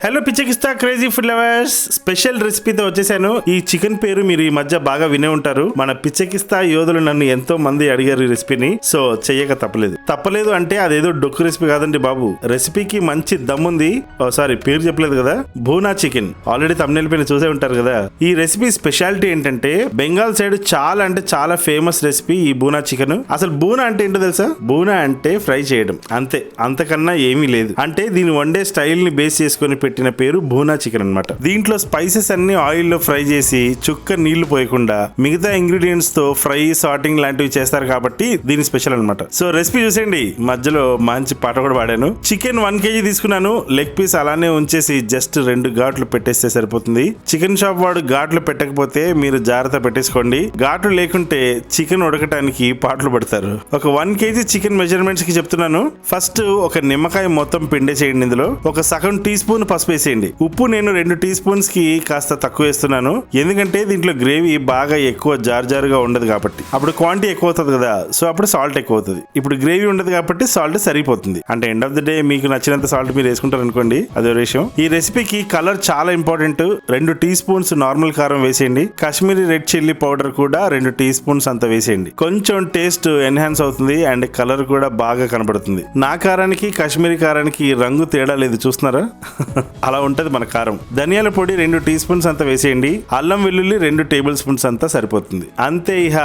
Hello పిచ్చెకిస్తా crazy food lovers, special రెసిపీతో వచ్చేసాను. ఈ చికెన్ పేరు మీరు ఈ మధ్య బాగా వినే ఉంటారు. మన పిచ్చెకిస్తా యోధులు నన్ను ఎంతో మంది అడిగారు ఈ రెసిపీని, సో చెయ్యక తప్పలేదు అంటే అదేదో డొక్కు రెసిపీ కాదండి బాబు. రెసిపీకి మంచి దమ్ముంది. సారీ, పేరు చెప్పలేదు కదా, భూనా చికెన్. ఆల్రెడీ తమ్నెల్ పైన చూసే ఉంటారు కదా. ఈ రెసిపీ స్పెషాలిటీ ఏంటంటే బెంగాల్ సైడ్ చాలా అంటే చాలా ఫేమస్ రెసిపీ ఈ భూనా చికెన్. అసలు భూనా అంటే ఏంటో తెలుసా? భూనా అంటే ఫ్రై చేయడం, అంతే, అంతకన్నా ఏమీ లేదు. అంటే దీని వండే స్టైల్ ని బేస్ చేసుకుని పెట్టిన పేరు భూనా చికెన్ అన్నమాట. దీంట్లో స్పైసెస్ అన్ని ఆయిల్ లో ఫ్రై చేసి చుక్క నీళ్లు పోయకుండా మిగతా ఇంగ్రీడియంట్స్ తో ఫ్రై సార్టింగ్ లాంటివి చేస్తారు కాబట్టి దీని స్పెషల్ అన్నమాట. సో రెసిపీ చూసేయండి. మధ్యలో మంచి పాట కూడా పాడాను. చికెన్ 1 kg తీసుకున్నాను. లెగ్ పీస్ అలానే ఉంచేసి జస్ట్ 2 ఘాట్లు పెట్టేస్తే సరిపోతుంది. చికెన్ షాప్ వాడు ఘాట్లు పెట్టకపోతే మీరు జాగ్రత్త పెట్టేసుకోండి. ఘాట్లు లేకుంటే చికెన్ ఉడకటానికి పాటలు పడతారు. ఒక 1 kg చికెన్ మెజర్మెంట్స్ కి చెప్తున్నాను. ఫస్ట్ ఒక నిమ్మకాయ మొత్తం పిండేసేయండి. ఇందులో ఒక సగం టీ స్పూన్ పసుపు వేసేయండి. ఉప్పు నేను 2 టీ స్పూన్స్ కి కాస్త తక్కువ వేస్తున్నాను, ఎందుకంటే దీంట్లో గ్రేవీ బాగా ఎక్కువ జారుగా ఉండదు కాబట్టి. అప్పుడు క్వాంటిటీ ఎక్కువ అవుతుంది కదా, సో అప్పుడు సాల్ట్ ఎక్కువ అవుతుంది. ఇప్పుడు గ్రేవీ ఉండదు కాబట్టి సాల్ట్ సరిపోతుంది. అంటే ఎండ్ ఆఫ్ ద డే మీకు నచ్చినంత సాల్ట్ మీరు వేసుకుంటారు అనుకోండి, అదే విషయం. ఈ రెసిపీకి కలర్ చాలా ఇంపార్టెంట్. 2 టీ స్పూన్స్ నార్మల్ కారం వేసేయండి. కాశ్మీరీ రెడ్ చిల్లీ పౌడర్ కూడా 2 టీ స్పూన్స్ అంత వేసేయండి. కొంచెం టేస్ట్ ఎన్హాన్స్ అవుతుంది అండ్ కలర్ కూడా బాగా కనబడుతుంది. నా కారానికి కాశ్మీరీ కారానికి రంగు తేడా లేదు, చూస్తున్నారా? అలా ఉంటది మన కారం. ధనియాల పొడి 2 టీ స్పూన్స్ అంతా వేసేయండి. అల్లం వెల్లుల్లి 2 టేబుల్ స్పూన్స్ అంతా సరిపోతుంది. అంతే. ఇహ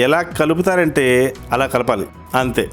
ఎలా కలుపుతారంటే అలా కలపాలి, అంతే.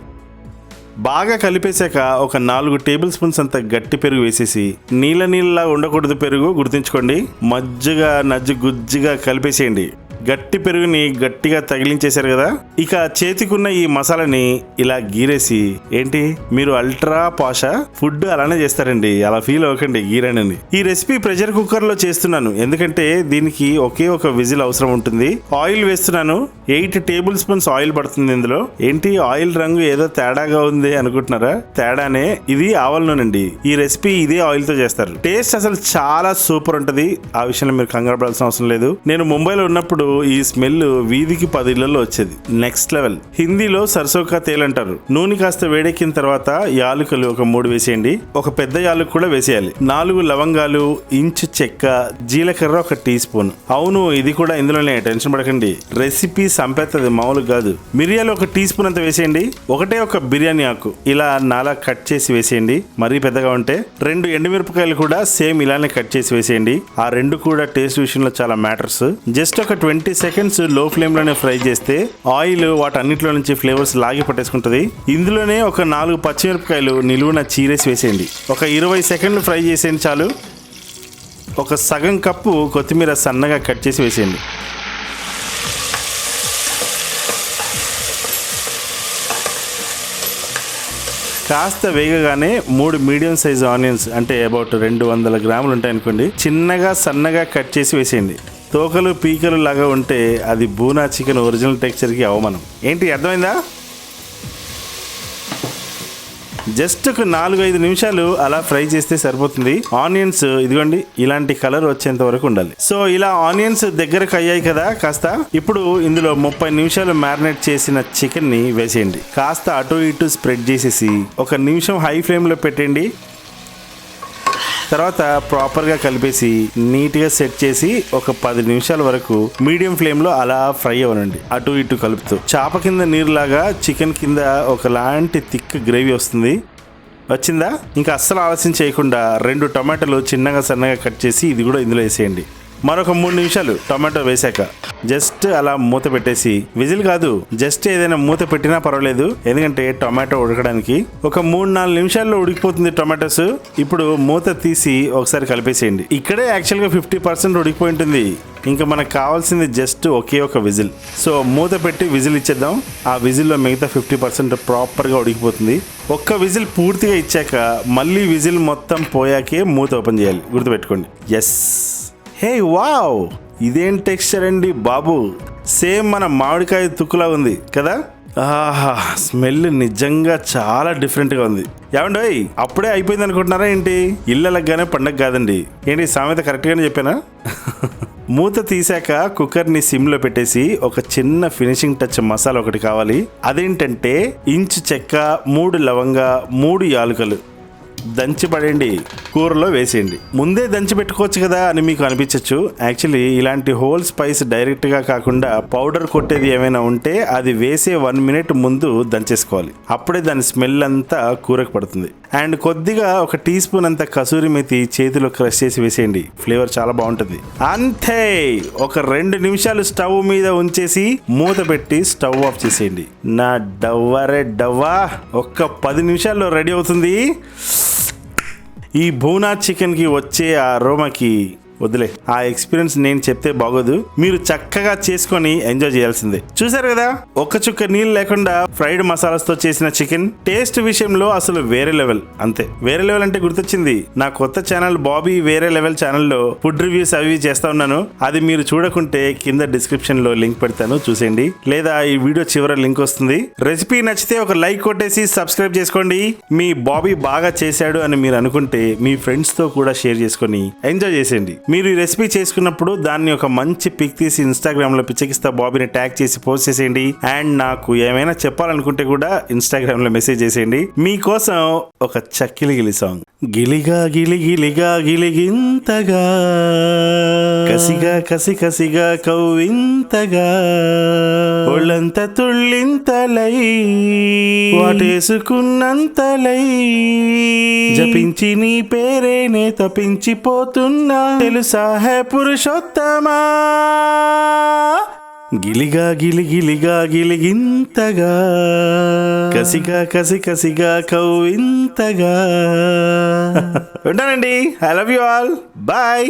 బాగా కలిపేశాక ఒక 4 టేబుల్ స్పూన్స్ అంత గట్టి పెరుగు వేసేసి, నీళ్ళ ఉండకూడదు పెరుగు, గుర్తుంచుకోండి. మజ్జిగా నజ్జు గుజ్జిగా కలిపేసేయండి. గట్టి పెరుగుని గట్టిగా తగిలించేశారు కదా, ఇక చేతికున్న ఈ మసాలాని ఇలా గీరేసి, ఏంటి మీరు అల్ట్రా పాషా ఫుడ్ అలానే చేస్తారండి, అలా ఫీల్ అవ్వకండి గీరనని. ఈ రెసిపీ ప్రెషర్ కుక్కర్ లో చేస్తున్నాను, ఎందుకంటే దీనికి ఒకే ఒక విజిల్ అవసరం ఉంటుంది. ఆయిల్ వేస్తున్నాను. 8 టేబుల్ స్పూన్స్ ఆయిల్ పడుతుంది ఇందులో. ఏంటి ఆయిల్ రంగు ఏదో తేడాగా ఉంది అనుకుంటున్నారా? తేడానే, ఇది ఆవల నూనె. ఈ రెసిపీ ఇదే ఆయిల్ తో చేస్తారు. టేస్ట్ అసలు చాలా సూపర్ ఉంటది, ఆ విషయంలో మీరు కంగారు పడాల్సిన అవసరం లేదు. నేను ముంబైలో ఉన్నప్పుడు ఈ స్మెల్ వీధికి 10 ఇళ్లలో వచ్చేది. Next level. హిందీలో సర్సోకా తేల్ అంటారు. నూనె కాస్త వేడెక్కిన తర్వాత యాలకులు ఒక 3 వేసేయండి. ఒక పెద్ద యాలకు కూడా వేసేయాలి. 4 లవంగాలు, ఇంచు చెక్క, జీలకర్ర 1 టీ స్పూన్. అవును, ఇది కూడా ఇందులోనే, టెన్షన్ పడకండి. రెసిపీ సంపేత్తది, మామూలు కాదు. మిరియాలు 1 టీ స్పూన్ అంత వేసేయండి. ఒక బిర్యానీ ఆకు ఇలా నాలా కట్ చేసి వేసేయండి, మరీ పెద్దగా ఉంటే. 2 ఎండుమిరపకాయలు కూడా సేమ్ ఇలానే కట్ చేసి వేసేయండి. ఆ 2 కూడా టేస్ట్ విషయంలో చాలా మ్యాటర్స్. జస్ట్ ఒక 20 సెకండ్స్ లో ఫ్లేమ్ లోనే ఫ్రై చేస్తే ఆయిల్ వాటన్నిటిలో నుంచి ఫ్లేవర్స్ లాగి పట్టేసుకుంటది. ఇందులోనే ఒక 4 పచ్చిమిరపకాయలు నిలువున చీరేసి వేసేయండి. ఒక 20 సెకండ్లు ఫ్రై చేసేయండి చాలు. ఒక సగం కప్పు కొత్తిమీర సన్నగా కట్ చేసి వేసేయండి. కాస్త వేగగానే 3 మీడియం సైజ్ ఆనియన్స్, అంటే అబౌట్ 200 గ్రాములు ఉంటాయి అనుకోండి, చిన్నగా సన్నగా కట్ చేసి వేసేయండి. తోకలు పీకలు లాగా ఉంటే అది భూనా చికెన్ ఒరిజినల్ టెక్స్చర్కి అవమానం. ఏంటి అర్థమైందా? జస్ట్ ఒక 4-5 నిమిషాలు అలా ఫ్రై చేస్తే సరిపోతుంది. ఆనియన్స్ ఇదిగోండి ఇలాంటి కలర్ వచ్చేంత వరకు ఉండాలి. సో ఇలా ఆనియన్స్ దగ్గరకు అయ్యాయి కదా కాస్త. ఇప్పుడు ఇందులో 30 నిమిషాలు మ్యారినేట్ చేసిన చికెన్ ని వేసేయండి. కాస్త అటు ఇటు స్ప్రెడ్ చేసేసి 1 నిమిషం హై ఫ్లేమ్ లో పెట్టండి. తర్వాత ప్రాపర్గా కలిపేసి నీట్గా సెట్ చేసి ఒక 10 నిమిషాల వరకు మీడియం ఫ్లేమ్ లో అలా ఫ్రై అవ్వనండి, అటు ఇటు కలుపుతూ. చాప కింద నీరులాగా చికెన్ కింద ఒకలాంటి థిక్ గ్రేవీ వస్తుంది. వచ్చిందా? ఇంకా అస్సలు ఆలస్యం చేయకుండా 2 టొమాటోలు చిన్నగా సన్నగా కట్ చేసి ఇది కూడా ఇందులో వేసేయండి. మరొక 3 నిమిషాలు టొమాటో వేసాక జస్ట్ అలా మూత పెట్టేసి, విజిల్ కాదు, జస్ట్ ఏదైనా మూత పెట్టినా పర్వాలేదు, ఎందుకంటే టొమాటో ఉడకడానికి ఒక 3-4 నిమిషాల్లో ఉడికిపోతుంది టొమాటోస్. ఇప్పుడు మూత తీసి ఒకసారి కలిపేసేయండి. ఇక్కడే యాక్చువల్గా 50% ఉడికిపోయి ఉంటుంది. ఇంకా మనకు కావాల్సింది జస్ట్ ఒకే ఒక విజిల్. సో మూత పెట్టి విజిల్ ఇచ్చేద్దాం. ఆ విజిల్లో మిగతా 50% ప్రాపర్గా ఉడికిపోతుంది. ఒక్క విజిల్ పూర్తిగా ఇచ్చాక మళ్ళీ విజిల్ మొత్తం పోయాకే మూత ఓపెన్ చేయాలి, గుర్తుపెట్టుకోండి. ఎస్, హే వావ్, ఇదేం టెక్స్చర్ అండి బాబు, సేమ్ మన మామిడికాయ తుక్కులా ఉంది కదా. ఆహా, స్మెల్ నిజంగా చాలా డిఫరెంట్గా ఉంది. ఏమండోయ్, అప్పుడే అయిపోయింది అనుకుంటున్నారా ఏంటి? ఇళ్ళలగానే పండగ కాదండి. ఏంటి సామెత కరెక్ట్గానే చెప్పానా? మూత తీసాక కుక్కర్ని సిమ్లో పెట్టేసి ఒక చిన్న ఫినిషింగ్ టచ్ మసాలా ఒకటి కావాలి. అదేంటంటే ఇంచు చెక్క, 3 లవంగా, 3 యాలకులు. దంచి పడండి, కూరలో వేసేయండి. ముందే దంచి పెట్టుకోవచ్చు కదా అని మీకు అనిపించవచ్చు. యాక్చువల్లీ ఇలాంటి హోల్ స్పైస్ డైరెక్ట్ గా కాకుండా పౌడర్ కొట్టేది ఏమైనా ఉంటే అది వేసే 1 minute ముందు దంచేసుకోవాలి. అప్పుడే దాని స్మెల్ అంతా కూరకు పడుతుంది. అండ్ కొద్దిగా 1 teaspoon అంత కసూరి మెతి చేతిలో క్రష్ చేసి వేసేయండి. ఫ్లేవర్ చాలా బాగుంటుంది. అంతే, ఒక 2 నిమిషాలు స్టవ్ మీద ఉంచేసి మూత పెట్టి స్టవ్ ఆఫ్ చేసేయండి. నా డవ్వరే డవ్వా, ఒక్క 10 నిమిషాల్లో రెడీ అవుతుంది. ఈ భూనా చికెన్ కి వచ్చే ఆ అరోమాకి వదిలే, ఆ ఎక్స్పీరియన్స్ నేను చెప్తే బాగోదు, మీరు చక్కగా చేసుకొని ఎంజాయ్ చేయాల్సిందే. చూసారు కదా, ఒక్క చుక్క నీళ్ళు లేకుండా ఫ్రైడ్ మసాలాస్ తో చేసిన చికెన్. టేస్ట్ విషయంలో అసలు వేరే లెవెల్. అంతే, వేరే లెవెల్ అంటే గుర్తొచ్చింది, నా కొత్త ఛానల్ బాబీ వేరే లెవెల్ ఛానల్లో ఫుడ్ రివ్యూస్ అవి చేస్తా ఉన్నాను. అది మీరు చూడకుంటే కింద డిస్క్రిప్షన్ లో లింక్ పెడతాను, చూసేయండి. లేదా ఈ వీడియో చివర లింక్ వస్తుంది. రెసిపీ నచ్చితే ఒక లైక్ కొట్టేసి సబ్స్క్రైబ్ చేసుకోండి. మీ బాబీ బాగా చేశాడు అని మీరు అనుకుంటే మీ ఫ్రెండ్స్ తో కూడా షేర్ చేసుకొని ఎంజాయ్ చేసేయండి. మీరు ఈ రెసిపీ చేసుకున్నప్పుడు దాన్ని ఒక మంచి పిక్ తీసి ఇన్స్టాగ్రామ్ లో పిచ్చెకిస్తా బాబీని ట్యాగ్ చేసి పోస్ట్ చేసేయండి. అండ్ నాకు ఏమైనా చెప్పాలనుకుంటే కూడా ఇన్స్టాగ్రామ్ లో మెసేజ్ చేసేయండి. మీకోసం ఒక చక్కిలిగిలి సాంగ్. గిలిగా గిలిగిలిగా గిలిగింతగా, కసిగా కసి కసిగా కవ్వింతగా, ఒళ్ళంత తుళ్ళింతలై వాటేసుకున్నంతలై, జపించి నీ పేరేనే తపించిపోతున్నా తెలుసా హే పురుషోత్తమా. గిలిగా గిలిగిలిగా గిలిగింతగా, కసిగా కసి కసిగా కవ్వింతగా. ఉంటానండి. I love you all. Bye.